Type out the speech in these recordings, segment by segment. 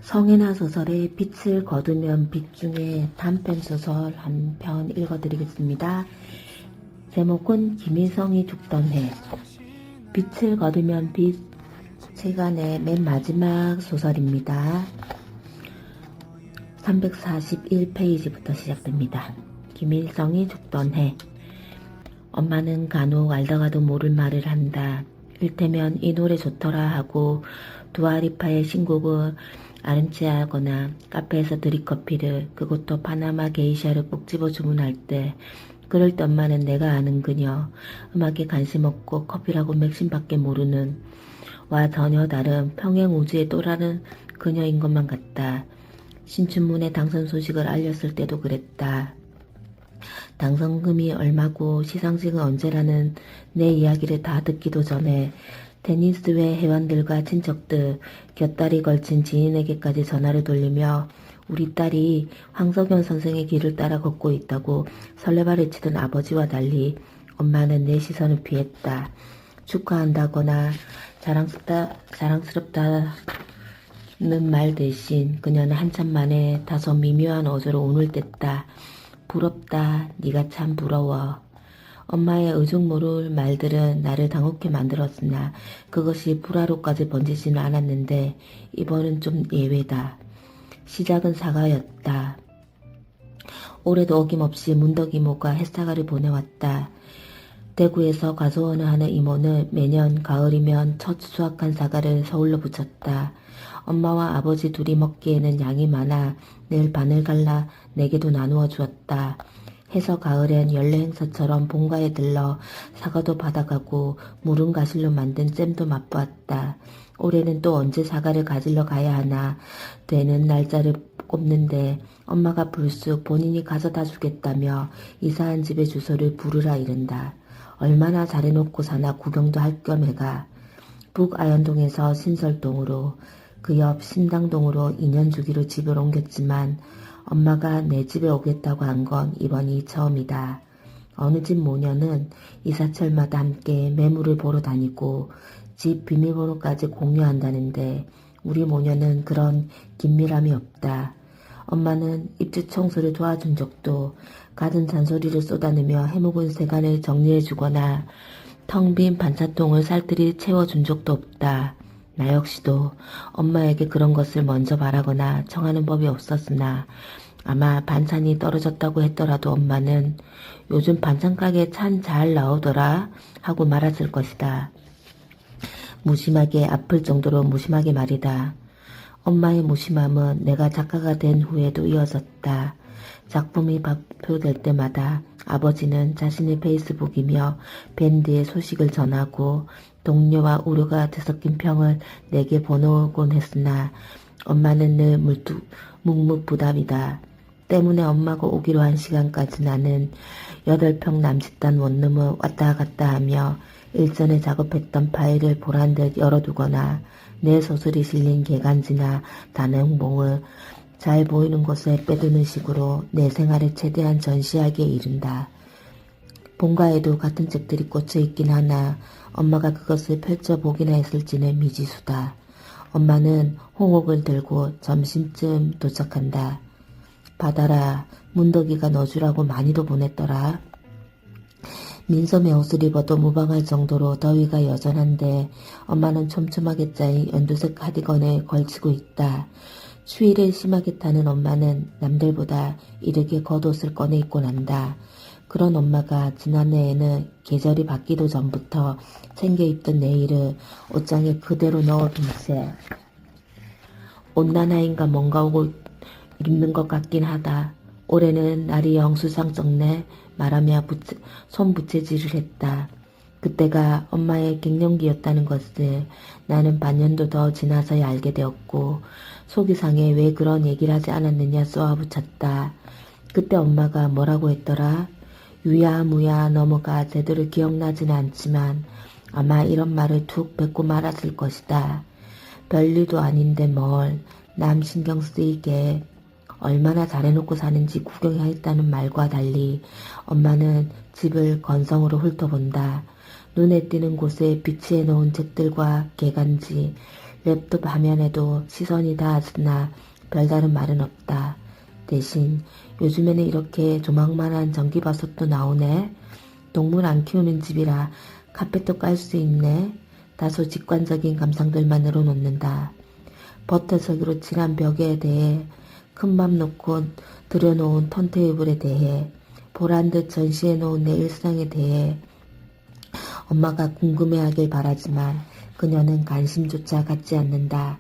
성애나 소설의 빛을 거두면 빛 중에 단편소설 한 편 읽어드리겠습니다. 제목은 김일성이 죽던 해. 빛을 거두면 빛 세간의 맨 마지막 소설입니다. 341페이지부터 시작됩니다. 김일성이 죽던 해. 엄마는 간혹 알다가도 모를 말을 한다. 일테면 이 노래 좋더라 하고 두아리파의 신곡을 아른치하거나 카페에서 드립커피를, 그것도 파나마 게이샤를 꼭 집어 주문할 때 그럴 때 엄마는 내가 아는 그녀, 음악에 관심 없고 커피라고 맥심밖에 모르는 와 전혀 다른 평행 우주의 또 다른 그녀인 것만 같다. 신춘문예 당선 소식을 알렸을 때도 그랬다. 당선금이 얼마고 시상식은 언제라는 내 이야기를 다 듣기도 전에 테니스회 회원들과 친척들, 곁다리 걸친 지인에게까지 전화를 돌리며 우리 딸이 황석연 선생의 길을 따라 걷고 있다고 설레발을 치던 아버지와 달리 엄마는 내 시선을 피했다. 축하한다거나 자랑스럽다는 말 대신 그녀는 한참 만에 다소 미묘한 어조로 운을 뗐다. 부럽다. 네가 참 부러워. 엄마의 의중 모를 말들은 나를 당혹해 만들었으나 그것이 불화로까지 번지지는 않았는데 이번은 좀 예외다. 시작은 사과였다. 올해도 어김없이 문덕 이모가 햇사과를 보내왔다. 대구에서 과수원을 하는 이모는 매년 가을이면 첫 수확한 사과를 서울로 붙였다. 엄마와 아버지 둘이 먹기에는 양이 많아 늘 반을 갈라 내게도 나누어 주었다. 해서 가을엔 연례 행사처럼 본가에 들러 사과도 받아가고 무른 가실로 만든 잼도 맛보았다. 올해는 또 언제 사과를 가지러 가야 하나 되는 날짜를 꼽는데 엄마가 불쑥 본인이 가져다 주겠다며 이사한 집의 주소를 부르라 이른다. 얼마나 잘해놓고 사나 구경도 할 겸 해가. 북아현동에서 신설동으로, 그 옆 신당동으로 2년 주기로 집을 옮겼지만 엄마가 내 집에 오겠다고 한 건 이번이 처음이다. 어느 집 모녀는 이사철마다 함께 매물을 보러 다니고 집 비밀번호까지 공유한다는데 우리 모녀는 그런 긴밀함이 없다. 엄마는 입주 청소를 도와준 적도, 갖은 잔소리를 쏟아내며 해묵은 세간을 정리해주거나 텅 빈 반찬통을 살뜰히 채워준 적도 없다. 나 역시도 엄마에게 그런 것을 먼저 바라거나 청하는 법이 없었으나 아마 반찬이 떨어졌다고 했더라도 엄마는 요즘 반찬 가게 참 잘 나오더라 하고 말았을 것이다. 무심하게 아플 정도로 무심하게 말이다. 엄마의 무심함은 내가 작가가 된 후에도 이어졌다. 작품이 발표될 때마다 아버지는 자신의 페이스북이며 밴드의 소식을 전하고 동료와 우려가 뒤섞인 평을 내게 보내곤 했으나 엄마는 늘 묵묵부답이다. 때문에 엄마가 오기로 한 시간까지 나는 8평 남짓단 원룸을 왔다 갔다 하며 일전에 작업했던 파일을 보란듯 열어두거나 내 소설이 실린 개간지나 단행본을 잘 보이는 곳에 빼두는 식으로 내 생활을 최대한 전시하기에 이른다. 본가에도 같은 책들이 꽂혀있긴 하나 엄마가 그것을 펼쳐보기나 했을지는 미지수다. 엄마는 홍옥을 들고 점심쯤 도착한다. 받아라. 문덕이가 넣어주라고 많이도 보냈더라. 민소매 옷을 입어도 무방할 정도로 더위가 여전한데 엄마는 촘촘하게 짜인 연두색 카디건에 걸치고 있다. 추위를 심하게 타는 엄마는 남들보다 이르게 겉옷을 꺼내 입고 난다. 그런 엄마가 지난해에는 계절이 바뀌도 전부터 챙겨 입던 내일을 옷장에 그대로 넣어둔 채 온난화인가 뭔가 오고 입는 것 같긴 하다. 올해는 날이 영 수상쩍네 말하며 손부채질을 했다. 그때가 엄마의 갱년기였다는 것을 나는 반년도 더 지나서야 알게 되었고 속이상에 왜 그런 얘기를 하지 않았느냐 쏘아붙였다. 그때 엄마가 뭐라고 했더라? 유야무야 넘어가 제대로 기억나지는 않지만 아마 이런 말을 툭 뱉고 말았을 것이다. 별일도 아닌데 뭘 남 신경 쓰이게. 얼마나 잘해놓고 사는지 구경했다는 말과 달리 엄마는 집을 건성으로 훑어본다. 눈에 띄는 곳에 비치해 놓은 책들과 개간지, 랩톱 화면에도 시선이 닿았으나 별다른 말은 없다. 대신 요즘에는 이렇게 조망만한 전기버섯도 나오네. 동물 안 키우는 집이라 카펫도 깔 수 있네. 다소 직관적인 감상들만 늘어놓는다. 버터석으로 칠한 벽에 대해 큰맘 놓고 들여놓은 턴테이블에 대해 보란듯 전시해놓은 내 일상에 대해 엄마가 궁금해하길 바라지만 그녀는 관심조차 갖지 않는다.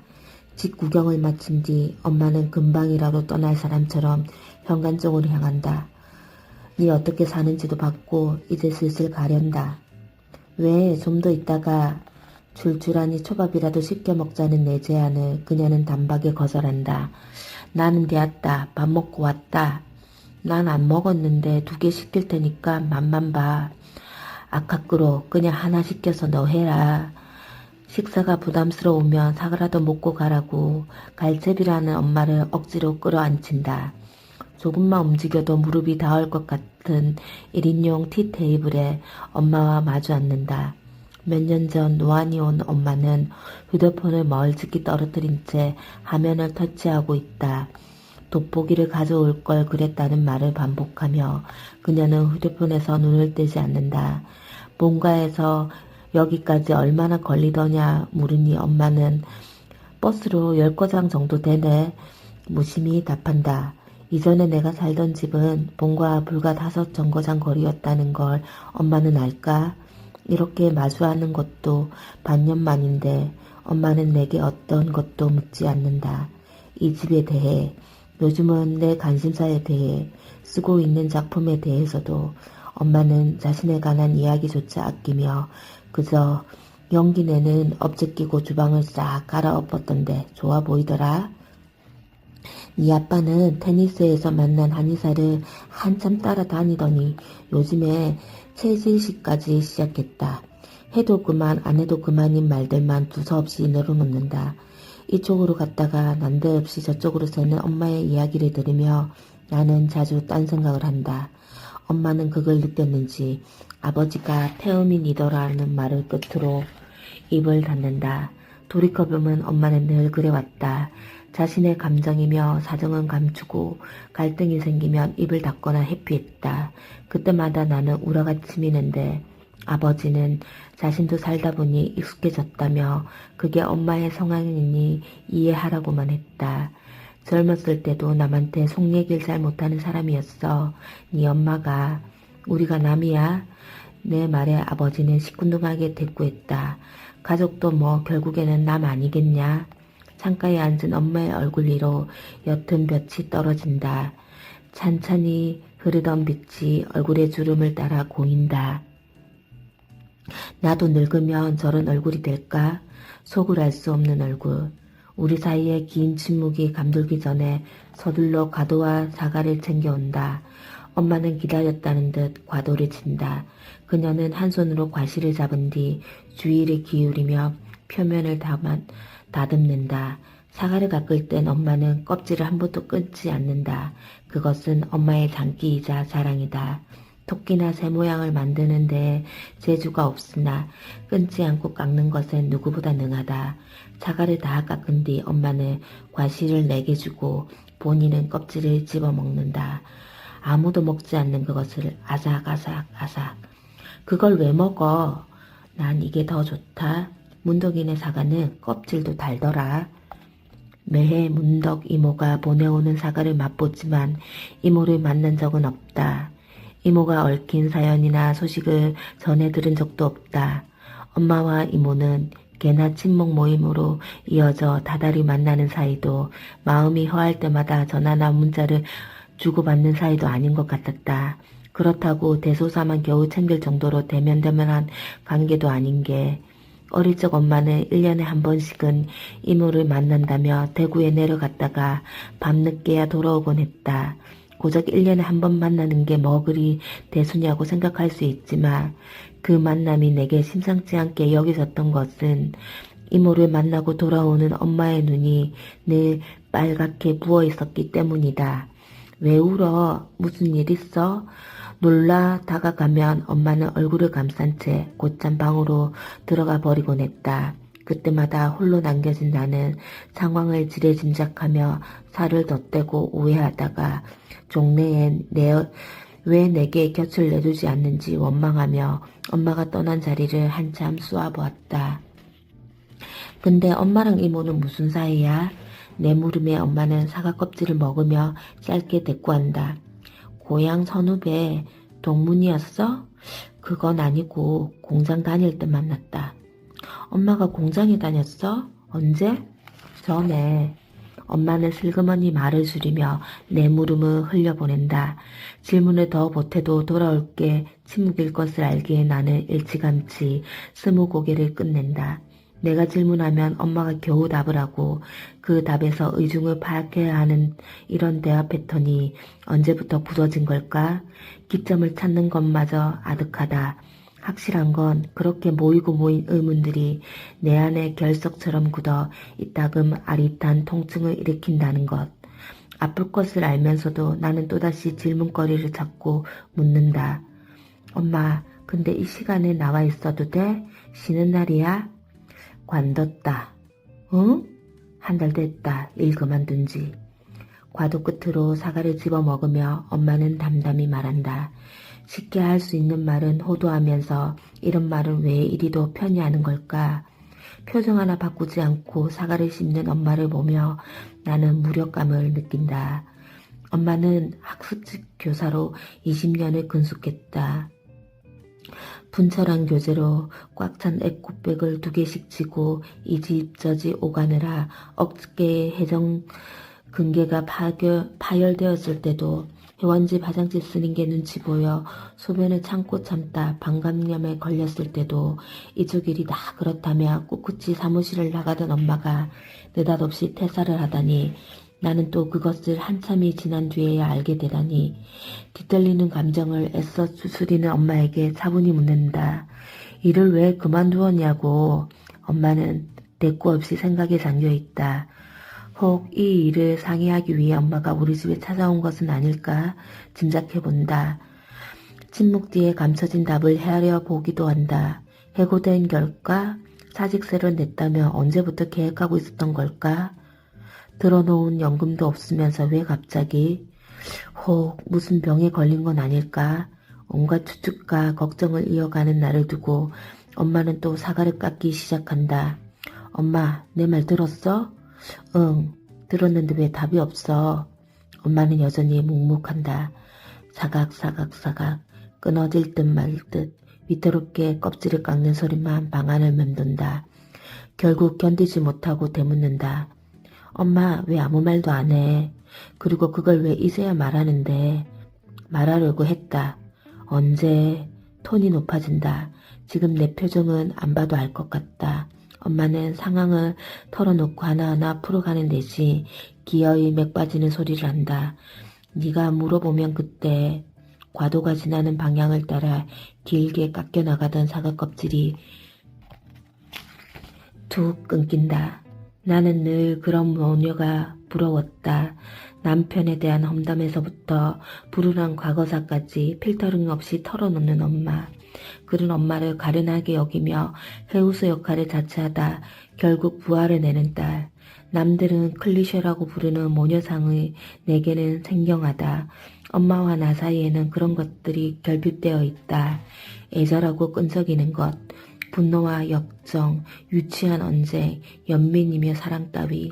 집 구경을 마친 뒤 엄마는 금방이라도 떠날 사람처럼 현관 쪽으로 향한다. 네 어떻게 사는지도 봤고 이제 슬슬 가련다. 왜 좀 더 있다가 줄줄하니 초밥이라도 시켜 먹자는 내 제안을 그녀는 단박에 거절한다. 나는 되었다. 밥 먹고 왔다. 난 안 먹었는데 2개 시킬 테니까 맛만 봐. 아까끄러 그냥 하나 시켜서 너 해라. 식사가 부담스러우면 사과라도 먹고 가라고 갈채비라는 엄마를 억지로 끌어안친다. 조금만 움직여도 무릎이 닿을 것 같은 1인용 티테이블에 엄마와 마주 앉는다. 몇 년 전 노안이 온 엄마는 휴대폰을 멀찍이 떨어뜨린 채 화면을 터치하고 있다. 돋보기를 가져올 걸 그랬다는 말을 반복하며 그녀는 휴대폰에서 눈을 떼지 않는다. 본가에서 여기까지 얼마나 걸리더냐 물으니 엄마는 버스로 10거장 정도 되네. 무심히 답한다. 이전에 내가 살던 집은 본가 불과 5정거장 거리였다는 걸 엄마는 알까? 이렇게 마주하는 것도 반년 만인데 엄마는 내게 어떤 것도 묻지 않는다. 이 집에 대해, 요즘은 내 관심사에 대해, 쓰고 있는 작품에 대해서도 엄마는 자신에 관한 이야기조차 아끼며 그저 연기 내는 업체 끼고 주방을 싹 갈아엎었던데 좋아 보이더라. 네 아빠는 테니스에서 만난 한의사를 한참 따라다니더니 요즘에 체질식까지 시작했다. 해도 그만 안 해도 그만인 말들만 두서없이 늘어놓는다. 이쪽으로 갔다가 난데없이 저쪽으로 새는 엄마의 이야기를 들으며 나는 자주 딴 생각을 한다. 엄마는 그걸 느꼈는지 아버지가 태음인이더라는 말을 끝으로 입을 닫는다. 돌이켜보면 엄마는 늘 그래왔다. 자신의 감정이며 사정은 감추고 갈등이 생기면 입을 닫거나 회피했다. 그때마다 나는 우라가 치미는데 아버지는 자신도 살다 보니 익숙해졌다며 그게 엄마의 성향이니 이해하라고만 했다. 젊었을 때도 남한테 속 얘기를 잘 못하는 사람이었어. 네 엄마가. 우리가 남이야? 내 말에 아버지는 시큰둥하게 대꾸했다. 가족도 뭐 결국에는 남 아니겠냐? 창가에 앉은 엄마의 얼굴 위로 옅은 볕이 떨어진다. 찬찬히 흐르던 빛이 얼굴의 주름을 따라 고인다. 나도 늙으면 저런 얼굴이 될까? 속을 알 수 없는 얼굴. 우리 사이에 긴 침묵이 감돌기 전에 서둘러 과도와 사과를 챙겨온다. 엄마는 기다렸다는 듯 과도를 친다. 그녀는 한 손으로 과실을 잡은 뒤 주의를 기울이며 표면을 다듬는다. 사과를 깎을 땐 엄마는 껍질을 한 번도 끊지 않는다. 그것은 엄마의 장기이자 자랑이다. 토끼나 새 모양을 만드는데 재주가 없으나 끊지 않고 깎는 것엔 누구보다 능하다. 사과를 다 깎은 뒤 엄마는 과실을 내게 주고 본인은 껍질을 집어먹는다. 아무도 먹지 않는 그것을 아삭아삭아삭. 그걸 왜 먹어? 난 이게 더 좋다. 문덕이네 사과는 껍질도 달더라. 매해 문덕 이모가 보내오는 사과를 맛보지만 이모를 만난 적은 없다. 이모가 얽힌 사연이나 소식을 전해 들은 적도 없다. 엄마와 이모는 개나 친목 모임으로 이어져 다달이 만나는 사이도 마음이 허할 때마다 전화나 문자를 주고받는 사이도 아닌 것 같았다. 그렇다고 대소사만 겨우 챙길 정도로 대면대면한 관계도 아닌 게 어릴 적 엄마는 1년에 한 번씩은 이모를 만난다며 대구에 내려갔다가 밤늦게야 돌아오곤 했다. 고작 1년에 한 번 만나는 게 뭐 그리 대수냐고 생각할 수 있지만 그 만남이 내게 심상치 않게 여겨졌던 것은 이모를 만나고 돌아오는 엄마의 눈이 늘 빨갛게 부어 있었기 때문이다. 왜 울어? 무슨 일 있어? 놀라 다가가면 엄마는 얼굴을 감싼 채 곧장 방으로 들어가 버리곤 했다. 그때마다 홀로 남겨진 나는 상황을 지레짐작하며 살을 덧대고 오해하다가 종래엔 왜 내게 곁을 내두지 않는지 원망하며 엄마가 떠난 자리를 한참 쏘아보았다. 근데 엄마랑 이모는 무슨 사이야? 내 물음에 엄마는 사과 껍질을 먹으며 짧게 대꾸한다. 고향 선후배 동문이었어? 그건 아니고 공장 다닐 때 만났다. 엄마가 공장에 다녔어? 언제? 전에. 엄마는 슬그머니 말을 줄이며 내 물음을 흘려보낸다. 질문을 더 보태도 돌아올 게 침묵일 것을 알기에 나는 일찌감치 스무고개를 끝낸다. 내가 질문하면 엄마가 겨우 답을 하고 그 답에서 의중을 파악해야 하는 이런 대화 패턴이 언제부터 굳어진 걸까? 기점을 찾는 것마저 아득하다. 확실한 건 그렇게 모이고 모인 의문들이 내 안에 결석처럼 굳어 이따금 아릿한 통증을 일으킨다는 것. 아플 것을 알면서도 나는 또다시 질문거리를 찾고 묻는다. 엄마, 근데 이 시간에 나와 있어도 돼? 쉬는 날이야? 관뒀다. 응? 한 달 됐다. 일 그만둔 지. 과도 끝으로 사과를 집어 먹으며 엄마는 담담히 말한다. 쉽게 할 수 있는 말은 호도하면서 이런 말은 왜 이리도 편히 하는 걸까? 표정 하나 바꾸지 않고 사과를 씹는 엄마를 보며 나는 무력감을 느낀다. 엄마는 학습직 교사로 20년을 근속했다. 분철한 교재로 꽉 찬 에코백을 2개씩 쥐고 이 집 저 집 오가느라 어깨에 해정 근개가 파열되었을 때도 회원집 화장실 쓰는 게 눈치 보여 소변을 참고 참다 방광염에 걸렸을 때도 이쪽 일이 다 그렇다며 꿋꿋이 사무실을 나가던 엄마가 느닷없이 퇴사를 하다니 나는 또 그것을 한참이 지난 뒤에야 알게 되다니 뒤떨리는 감정을 애써 추스리는 엄마에게 차분히 묻는다. 일을 왜 그만두었냐고. 엄마는 대꾸 없이 생각에 잠겨있다. 혹 이 일을 상의하기 위해 엄마가 우리 집에 찾아온 것은 아닐까 짐작해본다. 침묵 뒤에 감춰진 답을 헤아려 보기도 한다. 해고된 결과 사직세를 냈다며 언제부터 계획하고 있었던 걸까? 들어놓은 연금도 없으면서 왜 갑자기? 혹 무슨 병에 걸린 건 아닐까? 온갖 추측과 걱정을 이어가는 나를 두고 엄마는 또 사과를 깎기 시작한다. 엄마, 내 말 들었어? 응, 들었는데 왜 답이 없어? 엄마는 여전히 묵묵한다. 사각 끊어질 듯 말 듯 위태롭게 껍질을 깎는 소리만 방안을 맴돈다. 결국 견디지 못하고 되묻는다. 엄마, 왜 아무 말도 안 해? 그리고 그걸 왜 이제야 말하는데? 말하려고 했다. 언제? 톤이 높아진다. 지금 내 표정은 안 봐도 알 것 같다. 엄마는 상황을 털어놓고 하나하나 풀어가는 듯이 기어이 맥 빠지는 소리를 한다. 네가 물어보면 그때 과도가 지나는 방향을 따라 길게 깎여나가던 사과 껍질이 툭 끊긴다. 나는 늘 그런 모녀가 부러웠다. 남편에 대한 험담에서부터 불운한 과거사까지 필터링 없이 털어놓는 엄마. 그런 엄마를 가련하게 여기며 해우수 역할을 자처하다 결국 부활을 내는 딸. 남들은 클리셰라고 부르는 모녀상의 내게는 생경하다. 엄마와 나 사이에는 그런 것들이 결핍되어 있다. 애절하고 끈적이는 것, 분노와 역정, 유치한 언쟁, 연민이며 사랑 따위.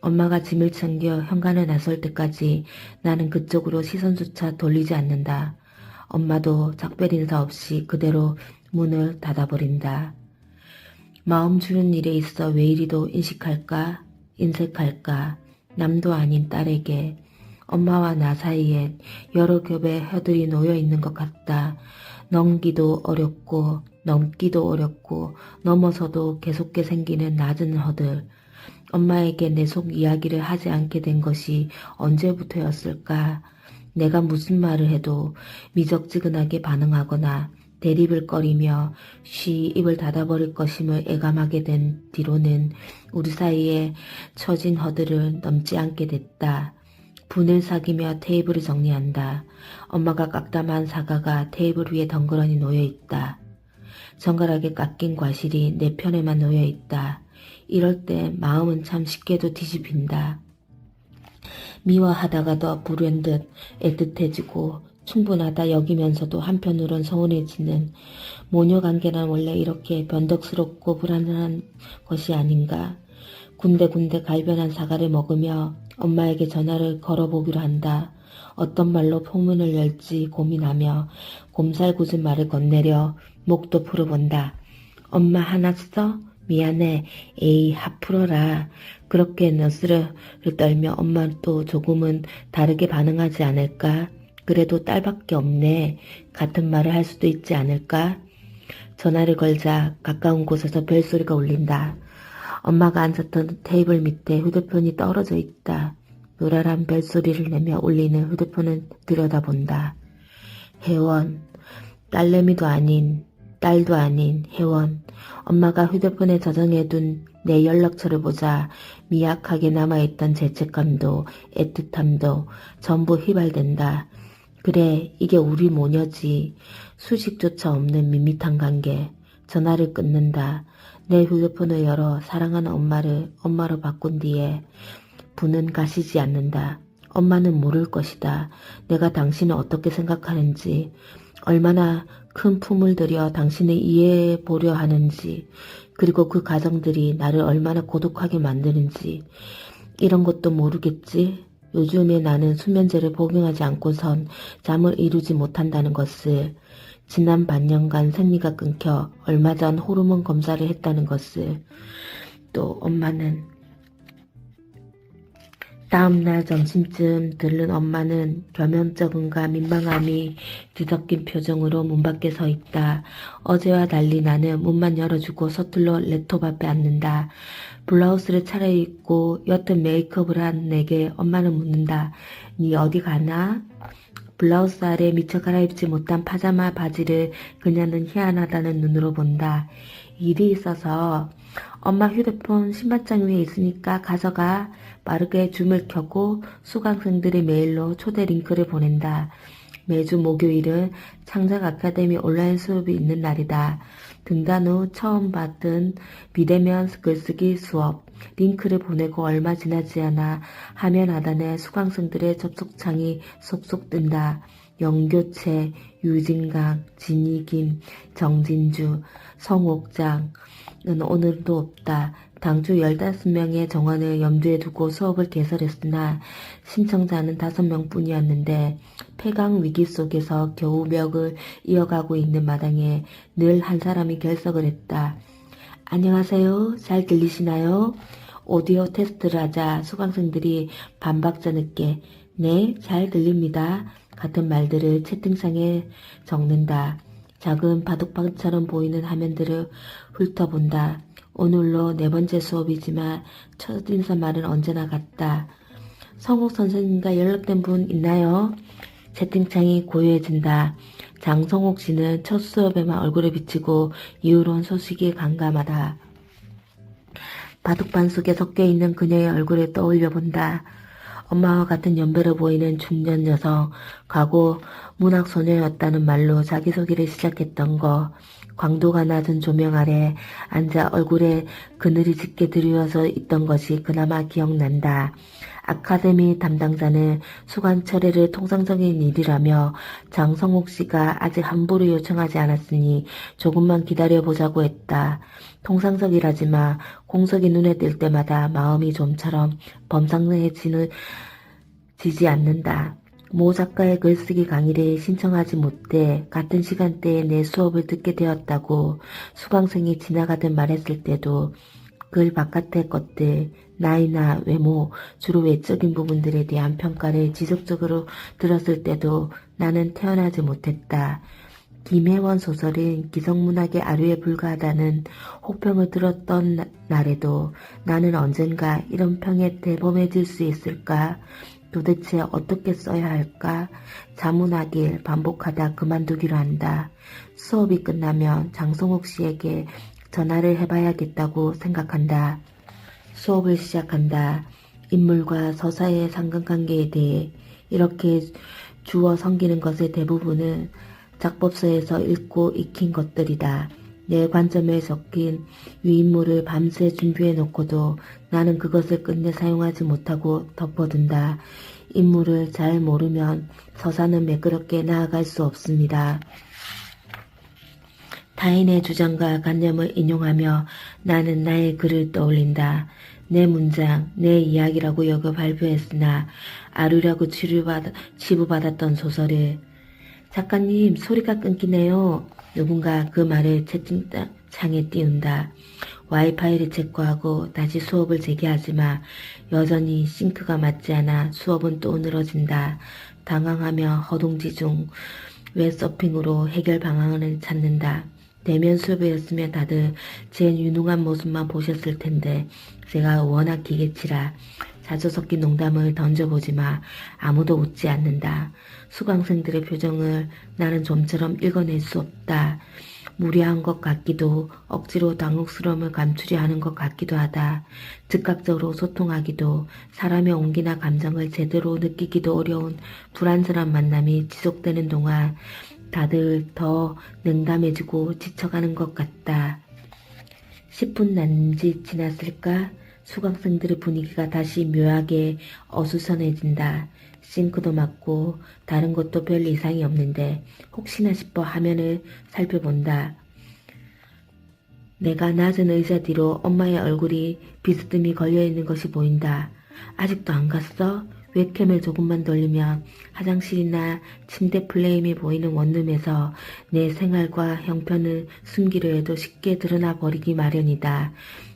엄마가 짐을 챙겨 현관에 나설 때까지 나는 그쪽으로 시선조차 돌리지 않는다. 엄마도 작별 인사 없이 그대로 문을 닫아버린다. 마음 주는 일에 있어 왜 이리도 인식할까? 인색할까? 남도 아닌 딸에게 엄마와 나 사이엔 여러 겹의 혀들이 놓여 있는 것 같다. 넘기도 어렵고 넘기도 어렵고 넘어서도 계속게 생기는 낮은 허들. 엄마에게 내 속 이야기를 하지 않게 된 것이 언제부터였을까? 내가 무슨 말을 해도 미적지근하게 반응하거나 대립을 꺼리며 쉬 입을 닫아버릴 것임을 예감하게 된 뒤로는 우리 사이에 처진 허들을 넘지 않게 됐다. 분을 사귀며 테이블을 정리한다. 엄마가 깎다만 사과가 테이블 위에 덩그러니 놓여있다. 정갈하게 깎인 과실이 내 편에만 놓여 있다. 이럴 때 마음은 참 쉽게도 뒤집힌다. 미워하다가도 불현듯 애틋해지고 충분하다 여기면서도 한편으론 서운해지는 모녀관계란 원래 이렇게 변덕스럽고 불안한 것이 아닌가. 군데군데 갈변한 사과를 먹으며 엄마에게 전화를 걸어보기로 한다. 어떤 말로 포문을 열지 고민하며 곰살궂은 말을 건네려 목도 풀어본다. 엄마 화났어? 미안해. 에이 하풀어라. 그렇게 너스레를 떨며 엄마도 조금은 다르게 반응하지 않을까? 그래도 딸밖에 없네. 같은 말을 할 수도 있지 않을까? 전화를 걸자 가까운 곳에서 벨소리가 울린다. 엄마가 앉았던 테이블 밑에 휴대폰이 떨어져 있다. 노랄한 벨소리를 내며 울리는 휴대폰을 들여다본다. 혜원. 딸내미도 아닌 딸도 아닌 혜원. 엄마가 휴대폰에 저장해둔 내 연락처를 보자 미약하게 남아있던 죄책감도 애틋함도 전부 휘발된다. 그래, 이게 우리 모녀지. 수식조차 없는 밋밋한 관계. 전화를 끊는다. 내 휴대폰을 열어 사랑하는 엄마를 엄마로 바꾼 뒤에 부는 가시지 않는다. 엄마는 모를 것이다. 내가 당신을 어떻게 생각하는지, 얼마나 큰 품을 들여 당신을 이해해 보려 하는지, 그리고 그 가정들이 나를 얼마나 고독하게 만드는지, 이런 것도 모르겠지? 요즘에 나는 수면제를 복용하지 않고선 잠을 이루지 못한다는 것을, 지난 반년간 생리가 끊겨 얼마 전 호르몬 검사를 했다는 것을, 또 엄마는 다음날 점심쯤 들른 엄마는 겸연쩍음과 민망함이 뒤섞인 표정으로 문 밖에 서 있다. 어제와 달리 나는 문만 열어주고 서툴러 랩톱 앞에 앉는다. 블라우스를 차려입고 옅은 메이크업을 한 내게 엄마는 묻는다. 니 어디 가나? 블라우스 아래 미처 갈아입지 못한 파자마 바지를 그녀는 희한하다는 눈으로 본다. 일이 있어서. 엄마 휴대폰 신발장 위에 있으니까 가져가. 빠르게 줌을 켜고 수강생들의 메일로 초대 링크를 보낸다. 매주 목요일은 창작 아카데미 온라인 수업이 있는 날이다. 등단 후 처음 받은 비대면 글쓰기 수업. 링크를 보내고 얼마 지나지 않아 화면 하단에 수강생들의 접속창이 속속 뜬다. 영교채, 유진강, 진희김, 정진주, 성옥장은 오늘도 없다. 당주 15명의 정원을 염두에 두고 수업을 개설했으나 신청자는 5명뿐이었는데 폐강 위기 속에서 겨우 멱을 이어가고 있는 마당에 늘 한 사람이 결석을 했다. 안녕하세요. 잘 들리시나요? 오디오 테스트를 하자 수강생들이 반박자 늦게 네, 잘 들립니다. 같은 말들을 채팅창에 적는다. 작은 바둑판처럼 보이는 화면들을 훑어본다. 오늘로 4번째 수업이지만 첫인사말은 언제나 같다. 성욱 선생님과 연락된 분 있나요? 채팅창이 고요해진다. 장성욱 씨는 첫 수업에만 얼굴을 비치고 이후론 소식이 감감하다. 바둑판 속에 섞여있는 그녀의 얼굴을 떠올려 본다. 엄마와 같은 연배로 보이는 중년 여성, 과거 문학소녀였다는 말로 자기소개를 시작했던 거, 광도가 낮은 조명 아래 앉아 얼굴에 그늘이 짙게 드리워져 있던 것이 그나마 기억난다. 아카데미 담당자는 수강 철회를 통상적인 일이라며 장성욱 씨가 아직 함부로 요청하지 않았으니 조금만 기다려보자고 했다. 통상적이라지만 공석이 눈에 띌 때마다 마음이 좀처럼 범상해지지 않는다. 모 작가의 글쓰기 강의를 신청하지 못해 같은 시간대에 내 수업을 듣게 되었다고 수강생이 지나가듯 말했을 때도 글 바깥의 것들, 나이나 외모, 주로 외적인 부분들에 대한 평가를 지속적으로 들었을 때도 나는 태어나지 못했다. 김혜원 소설은 기성문학의 아류에 불과하다는 혹평을 들었던 날에도 나는 언젠가 이런 평에 대범해질 수 있을까? 도대체 어떻게 써야 할까? 자문하길 반복하다 그만두기로 한다. 수업이 끝나면 장성욱 씨에게 전화를 해봐야겠다고 생각한다. 수업을 시작한다. 인물과 서사의 상관관계에 대해 이렇게 주어 섬기는 것의 대부분은 작법서에서 읽고 익힌 것들이다. 내 관점에 적힌 위인물을 밤새 준비해 놓고도 나는 그것을 끝내 사용하지 못하고 덮어둔다. 인물을 잘 모르면 서사는 매끄럽게 나아갈 수 없습니다. 타인의 주장과 관념을 인용하며 나는 나의 글을 떠올린다. 내 문장, 내 이야기라고 여겨 발표했으나 아류라고 치부받았던 소설을 작가님 소리가 끊기네요. 누군가 그 말을 채팅창에 띄운다. 와이파이를 체크하고 다시 수업을 재개하지만 여전히 싱크가 맞지 않아 수업은 또 늘어진다. 당황하며 허둥지 중 웹서핑으로 해결 방안을 찾는다. 대면 수업이었으면 다들 제 유능한 모습만 보셨을 텐데 제가 워낙 기계치라 자주 섞인 농담을 던져보지만 아무도 웃지 않는다. 수강생들의 표정을 나는 좀처럼 읽어낼 수 없다. 무례한 것 같기도 억지로 당혹스러움을 감추려 하는 것 같기도 하다. 즉각적으로 소통하기도 사람의 온기나 감정을 제대로 느끼기도 어려운 불안전한 만남이 지속되는 동안 다들 더 냉담해지고 지쳐가는 것 같다. 10분 남짓 지났을까? 수강생들의 분위기가 다시 묘하게 어수선해진다. 싱크도 맞고 다른 것도 별 이상이 없는데 혹시나 싶어 화면을 살펴본다. 내가 낮은 의자 뒤로 엄마의 얼굴이 비스듬히 걸려있는 것이 보인다. 아직도 안 갔어? 웹캠을 조금만 돌리면 화장실이나 침대 플레임이 보이는 원룸에서 내 생활과 형편을 숨기려 해도 쉽게 드러나 버리기 마련이다.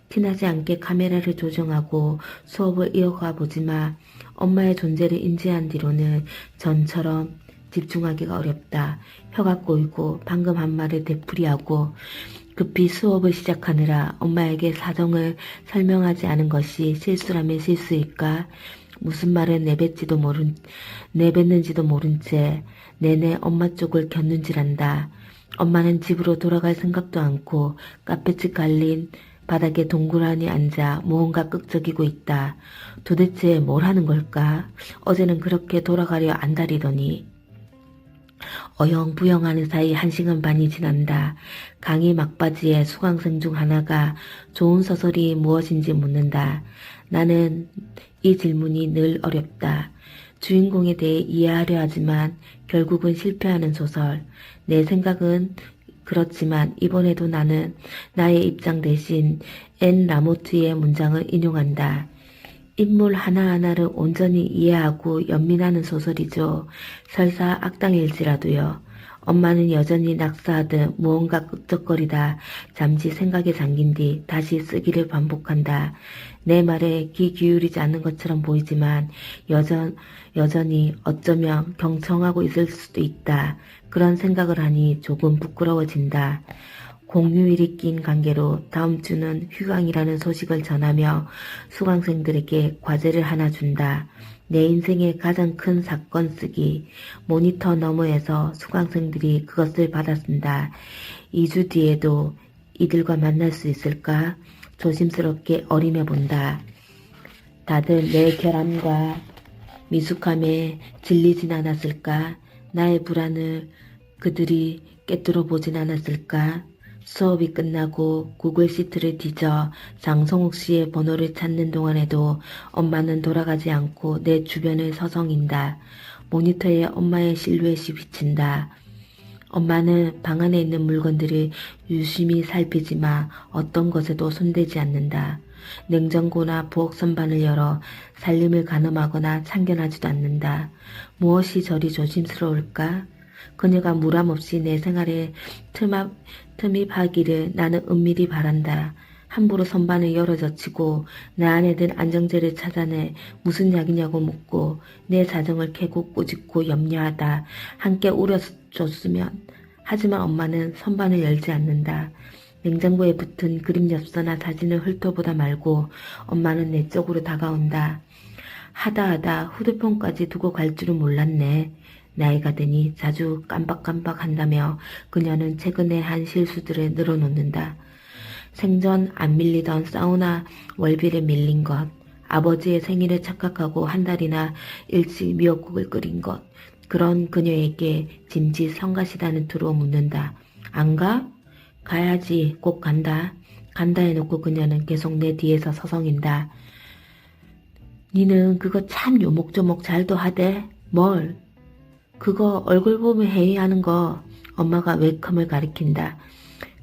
티나지 않게 카메라를 조정하고 수업을 이어가 보지만 엄마의 존재를 인지한 뒤로는 전처럼 집중하기가 어렵다. 혀가 꼬이고 방금 한 말을 되풀이하고 급히 수업을 시작하느라 엄마에게 사정을 설명하지 않은 것이 실수라면 실수일까? 무슨 말을 내뱉는지도 모른 채 내내 엄마 쪽을 겼는지란다. 엄마는 집으로 돌아갈 생각도 않고 카페집 갈린 바닥에 동그라니 앉아 무언가 끄적이고 있다. 도대체 뭘 하는 걸까? 어제는 그렇게 돌아가려 안달이더니. 어영부영하는 사이 1시간 반이 지난다. 강의 막바지에 수강생 중 하나가 좋은 소설이 무엇인지 묻는다. 나는 이 질문이 늘 어렵다. 주인공에 대해 이해하려 하지만 결국은 실패하는 소설. 내 생각은 그렇지만 이번에도 나는 나의 입장 대신 앤 라모트의 문장을 인용한다. 인물 하나하나를 온전히 이해하고 연민하는 소설이죠. 설사 악당일지라도요. 엄마는 여전히 낙서하듯 무언가 끄적거리다 잠시 생각에 잠긴 뒤 다시 쓰기를 반복한다. 내 말에 귀 기울이지 않는 것처럼 보이지만 여전히 어쩌면 경청하고 있을 수도 있다. 그런 생각을 하니 조금 부끄러워진다. 공휴일이 낀 관계로 다음 주는 휴강이라는 소식을 전하며 수강생들에게 과제를 하나 준다. 내 인생의 가장 큰 사건 쓰기. 모니터 너머에서 수강생들이 그것을 받아 쓴다. 2주 뒤에도 이들과 만날 수 있을까? 조심스럽게 어림해 본다. 다들 내 결함과 미숙함에 질리진 않았을까? 나의 불안을 그들이 꿰뚫어 보진 않았을까? 수업이 끝나고 구글 시트를 뒤져 장성욱 씨의 번호를 찾는 동안에도 엄마는 돌아가지 않고 내 주변을 서성인다. 모니터에 엄마의 실루엣이 비친다. 엄마는 방 안에 있는 물건들을 유심히 살피지만 어떤 것에도 손대지 않는다. 냉장고나 부엌 선반을 열어 살림을 가늠하거나 참견하지도 않는다. 무엇이 저리 조심스러울까? 그녀가 무람 없이 내 생활에 틈입하기를 나는 은밀히 바란다. 함부로 선반을 열어젖히고 내 안에 든 안정제를 찾아내 무슨 약이냐고 묻고 내 사정을 캐고 꾸짖고 염려하다. 함께 우려줬으면. 하지만 엄마는 선반을 열지 않는다. 냉장고에 붙은 그림 엽서나 사진을 훑어보다 말고 엄마는 내 쪽으로 다가온다. 하다 휴대폰까지 두고 갈 줄은 몰랐네. 나이가 드니 자주 깜빡깜빡 한다며 그녀는 최근에 한 실수들을 늘어놓는다. 생전 안 밀리던 사우나 월비를 밀린 것, 아버지의 생일을 착각하고 한 달이나 일찍 미역국을 끓인 것, 그런 그녀에게 짐짓 성가시다는 투로 묻는다. 안 가? 가야지. 꼭 간다. 간다 해놓고 그녀는 계속 내 뒤에서 서성인다. 니는 그거 참 요목조목 잘도 하대. 뭘? 그거 얼굴 보면 회의하는 거. 엄마가 웨이컴을 가리킨다.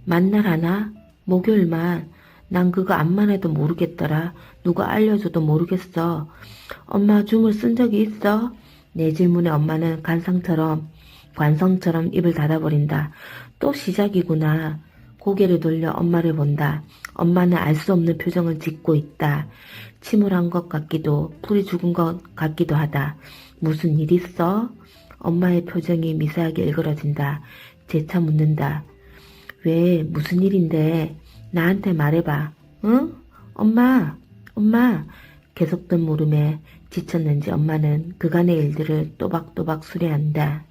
만날 하나? 목요일만. 난 그거 암만 해도 모르겠더라. 누가 알려줘도 모르겠어. 엄마 줌을 쓴 적이 있어? 내 질문에 엄마는 관성처럼 입을 닫아버린다. 또 시작이구나. 고개를 돌려 엄마를 본다. 엄마는 알 수 없는 표정을 짓고 있다. 침울한 것 같기도 풀이 죽은 것 같기도 하다. 무슨 일 있어? 엄마의 표정이 미세하게 일그러진다. 재차 묻는다. 왜 무슨 일인데? 나한테 말해봐. 응? 엄마 계속된 물음에 지쳤는지 엄마는 그간의 일들을 또박또박 수레한다.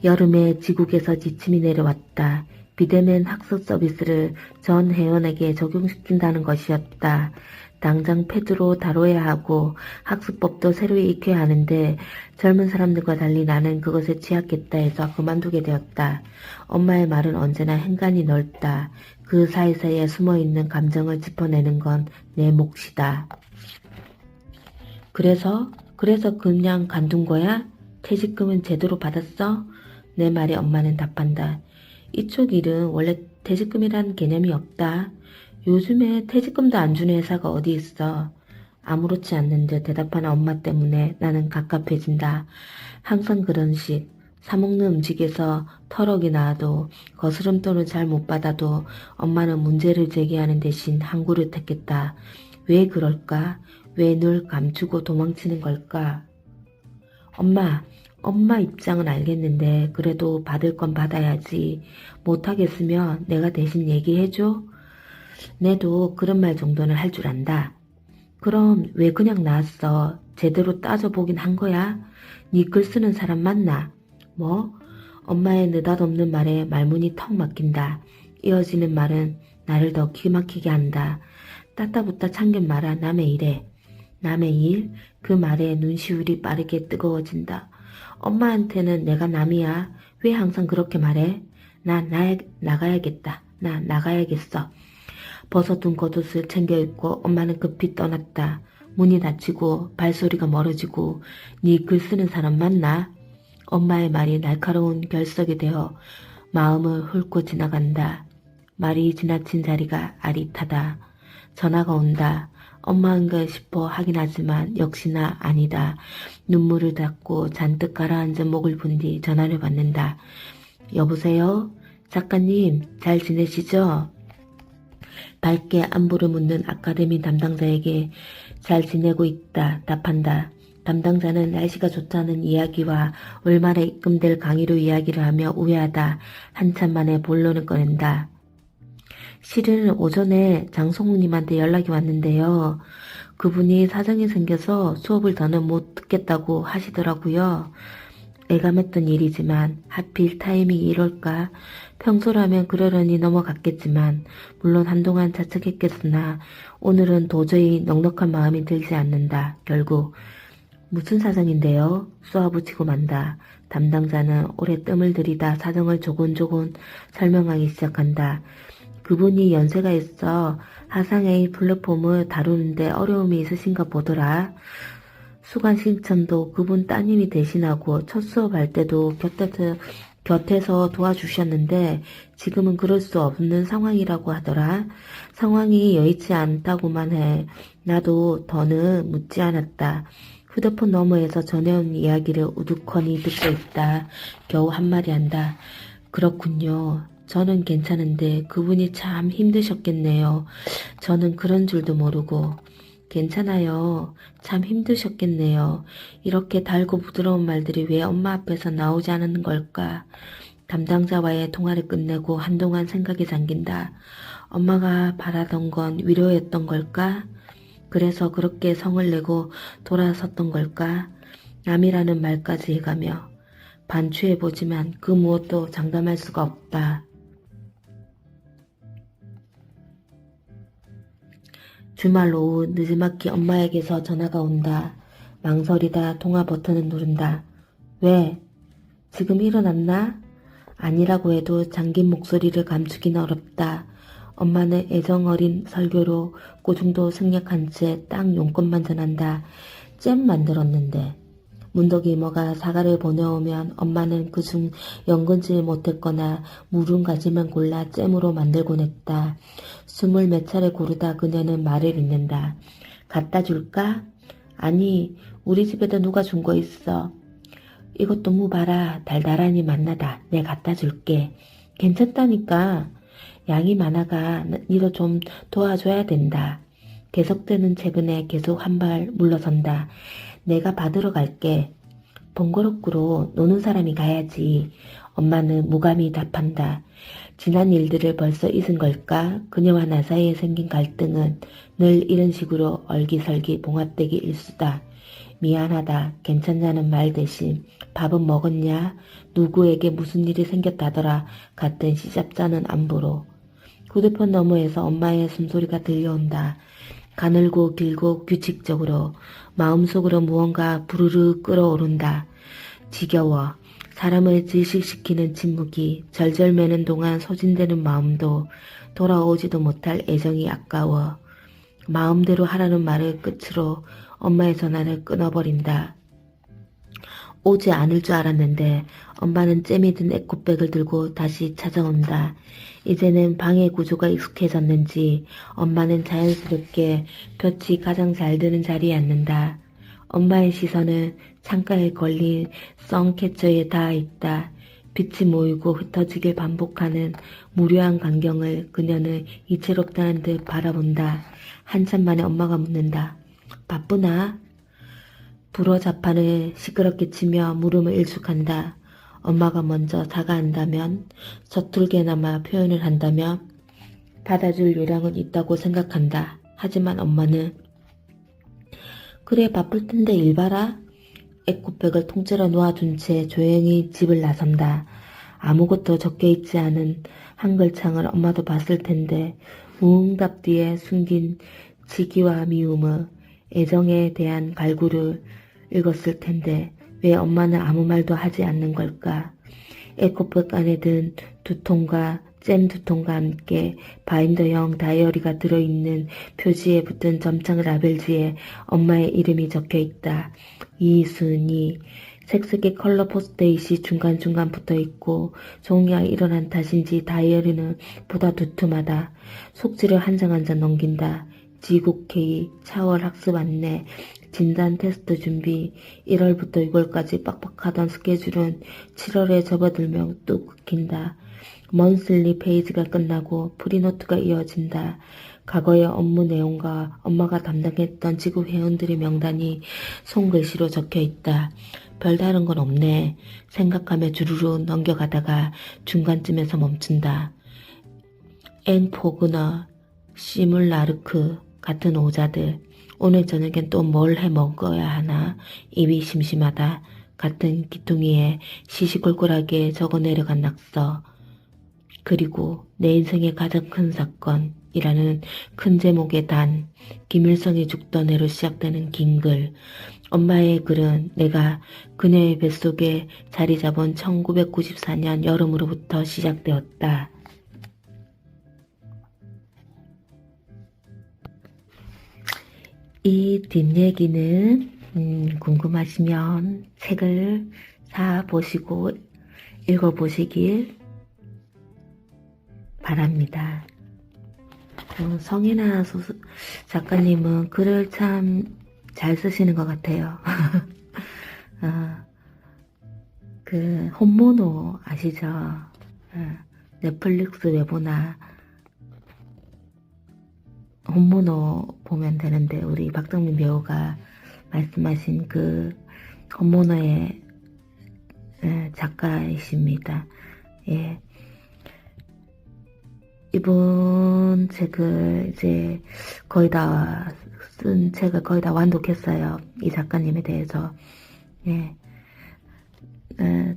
여름에 지국에서 지침이 내려왔다. 비대면 학습 서비스를 전 회원에게 적용시킨다는 것이었다. 당장 패드로 다뤄야 하고 학습법도 새로 익혀야 하는데 젊은 사람들과 달리 나는 그것에 취약했다 해서 그만두게 되었다. 엄마의 말은 언제나 행간이 넓다. 그 사이사이에 숨어있는 감정을 짚어내는 건 내 몫이다. 그래서 그냥 간둔 거야? 퇴직금은 제대로 받았어? 내 말에 엄마는 답한다. 이쪽 일은 원래 퇴직금이란 개념이 없다. 요즘에 퇴직금도 안 주는 회사가 어디 있어. 아무렇지 않는 듯 대답하는 엄마 때문에 나는 갑갑해진다. 항상 그런 식. 사먹는 음식에서 터럭이 나와도 거스름돈을 잘 못 받아도 엄마는 문제를 제기하는 대신 항구를 택했다. 왜 그럴까? 왜 늘 감추고 도망치는 걸까? 엄마 입장은 알겠는데 그래도 받을 건 받아야지. 못하겠으면 내가 대신 얘기해줘. 내도 그런 말 정도는 할 줄 안다. 그럼 왜 그냥 나왔어? 제대로 따져보긴 한 거야? 네 글 쓰는 사람 맞나? 뭐? 엄마의 느닷없는 말에 말문이 턱 막힌다. 이어지는 말은 나를 더 기막히게 한다. 따따붙다 참견 마라. 남의 일에. 남의 일? 그 말에 눈시울이 빠르게 뜨거워진다. 엄마한테는 내가 남이야. 왜 항상 그렇게 말해? 나가야겠다. 나 나가야겠어. 벗어둔 겉옷을 챙겨 입고 엄마는 급히 떠났다. 문이 닫히고 발소리가 멀어지고 네 글 쓰는 사람 맞나? 엄마의 말이 날카로운 결석이 되어 마음을 훑고 지나간다. 말이 지나친 자리가 아릿하다. 전화가 온다. 엄마인가 싶어 하긴 하지만 역시나 아니다. 눈물을 닦고 잔뜩 가라앉은 목을 분 뒤 전화를 받는다. 여보세요? 작가님, 잘 지내시죠? 밝게 안부를 묻는 아카데미 담당자에게 잘 지내고 있다 답한다. 담당자는 날씨가 좋다는 이야기와 월말에 입금될 강의로 이야기를 하며 우회하다 한참 만에 본론을 꺼낸다. 실은 오전에 장성우님한테 연락이 왔는데요. 그분이 사정이 생겨서 수업을 더는 못 듣겠다고 하시더라고요. 애감했던 일이지만 하필 타이밍이 이럴까? 평소라면 그러려니 넘어갔겠지만 물론 한동안 자책했겠으나 오늘은 도저히 넉넉한 마음이 들지 않는다. 결국 무슨 사정인데요? 쏘아붙이고 만다. 담당자는 오래 뜸을 들이다 사정을 조곤조곤 설명하기 시작한다. 그분이 연세가 있어 하상A 플랫폼을 다루는데 어려움이 있으신가 보더라. 수강 신청도 그분 따님이 대신하고 첫 수업할 때도 곁에서 도와주셨는데 지금은 그럴 수 없는 상황이라고 하더라. 상황이 여의치 않다고만 해. 나도 더는 묻지 않았다. 휴대폰 너머에서 전해온 이야기를 우두커니 듣고 있다. 겨우 한마디 한다. 그렇군요. 저는 괜찮은데 그분이 참 힘드셨겠네요. 저는 그런 줄도 모르고. 괜찮아요. 참 힘드셨겠네요. 이렇게 달고 부드러운 말들이 왜 엄마 앞에서 나오지 않은 걸까? 담당자와의 통화를 끝내고 한동안 생각이 잠긴다. 엄마가 바라던 건 위로였던 걸까? 그래서 그렇게 성을 내고 돌아섰던 걸까? 남이라는 말까지 해가며 반추해보지만 그 무엇도 장담할 수가 없다. 주말 오후 느지막이 엄마에게서 전화가 온다. 망설이다 통화 버튼을 누른다. 왜? 지금 일어났나? 아니라고 해도 잠긴 목소리를 감추긴 어렵다. 엄마는 애정 어린 설교로 고중도 생략한 채 딱 용건만 전한다. 잼 만들었는데. 문덕이 이모가 사과를 보내오면 엄마는 그중 연근지 못했거나 무른 가지만 골라 잼으로 만들곤 했다. 숨을 몇 차례 고르다 그녀는 말을 잇는다. 갖다 줄까? 아니, 우리 집에도 누가 준 거 있어. 이것도 무 봐라. 달달하니 맛나다. 내 갖다 줄게. 괜찮다니까. 양이 많아가 니도 좀 도와줘야 된다. 계속되는 최근에 계속 한 발 물러선다. 내가 받으러 갈게. 번거롭구로 노는 사람이 가야지. 엄마는 무감히 답한다. 지난 일들을 벌써 잊은 걸까? 그녀와 나 사이에 생긴 갈등은 늘 이런 식으로 얼기설기 봉합되기 일수다. 미안하다. 괜찮냐는 말 대신 밥은 먹었냐? 누구에게 무슨 일이 생겼다더라 같은 시잡잖은 안부로. 구두편 너머에서 엄마의 숨소리가 들려온다. 가늘고 길고 규칙적으로 마음속으로 무언가 부르르 끓어오른다. 지겨워. 사람을 질식시키는 침묵이 절절매는 동안 소진되는 마음도 돌아오지도 못할 애정이 아까워. 마음대로 하라는 말을 끝으로 엄마의 전화를 끊어버린다. 오지 않을 줄 알았는데 엄마는 잼이 든 에코백을 들고 다시 찾아온다. 이제는 방의 구조가 익숙해졌는지 엄마는 자연스럽게 볕이 가장 잘 드는 자리에 앉는다. 엄마의 시선은 창가에 걸린 선캐쳐에 닿아 있다. 빛이 모이고 흩어지길 반복하는 무료한 광경을 그녀는 이채롭다는 듯 바라본다. 한참 만에 엄마가 묻는다. 바쁘나? 불어 자판을 시끄럽게 치며 물음을 일축한다. 엄마가 먼저 사과한다면, 서툴게나마 표현을 한다면 받아줄 요량은 있다고 생각한다. 하지만 엄마는 그래 바쁠 텐데 일 봐라. 에코백을 통째로 놓아둔 채 조용히 집을 나선다. 아무것도 적혀있지 않은 한글창을 엄마도 봤을 텐데 무응답 뒤에 숨긴 지기와 미움의 애정에 대한 갈구를 읽었을 텐데 왜 엄마는 아무 말도 하지 않는 걸까? 에코백 안에 든 두 통과 잼 두 통과 함께 바인더형 다이어리가 들어있는 표지에 붙은 점창 라벨지에 엄마의 이름이 적혀있다. 이순이. 색색의 컬러 포스트잇이 중간중간 붙어있고 종이가 일어난 탓인지 다이어리는 보다 두툼하다. 속지를 한 장 한 장 넘긴다. 지국회의, 차월 학습 안내, 진단 테스트 준비, 1월부터 6월까지 빡빡하던 스케줄은 7월에 접어들며 뚝 끊긴다. 먼슬리 페이지가 끝나고 프리노트가 이어진다. 과거의 업무 내용과 엄마가 담당했던 지구 회원들의 명단이 손글씨로 적혀있다. 별다른 건 없네. 생각하며 주르르 넘겨가다가 중간쯤에서 멈춘다. 앤 포그너, 시물 라르크 같은 오자들. 오늘 저녁엔 또 뭘 해 먹어야 하나. 입이 심심하다. 같은 기퉁이에 시시콜콜하게 적어 내려간 낙서. 그리고 내 인생의 가장 큰 사건이라는 큰 제목의 단, 김일성이 죽던 해로 시작되는 긴 글. 엄마의 글은 내가 그녀의 뱃속에 자리 잡은 1994년 여름으로부터 시작되었다. 이 뒷얘기는 궁금하시면 책을 사보시고 읽어보시길 바랍니다. 성혜나 작가님은 글을 참 잘 쓰시는 것 같아요. 그 혼모노 아시죠? 넷플릭스 외보나 혼모노 보면 되는데 우리 박정민 배우가 말씀하신 그 혼모노의 작가이십니다. 예. 이번 책을 이제 거의 다 쓴 책을 거의 다 완독했어요. 이 작가님에 대해서. 예.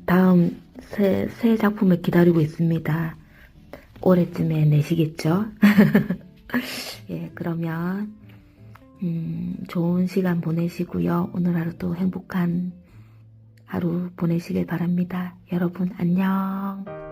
다음 새 작품을 기다리고 있습니다. 올해쯤에 내시겠죠? 예, 그러면 좋은 시간 보내시고요. 오늘 하루 또 행복한 하루 보내시길 바랍니다. 여러분 안녕.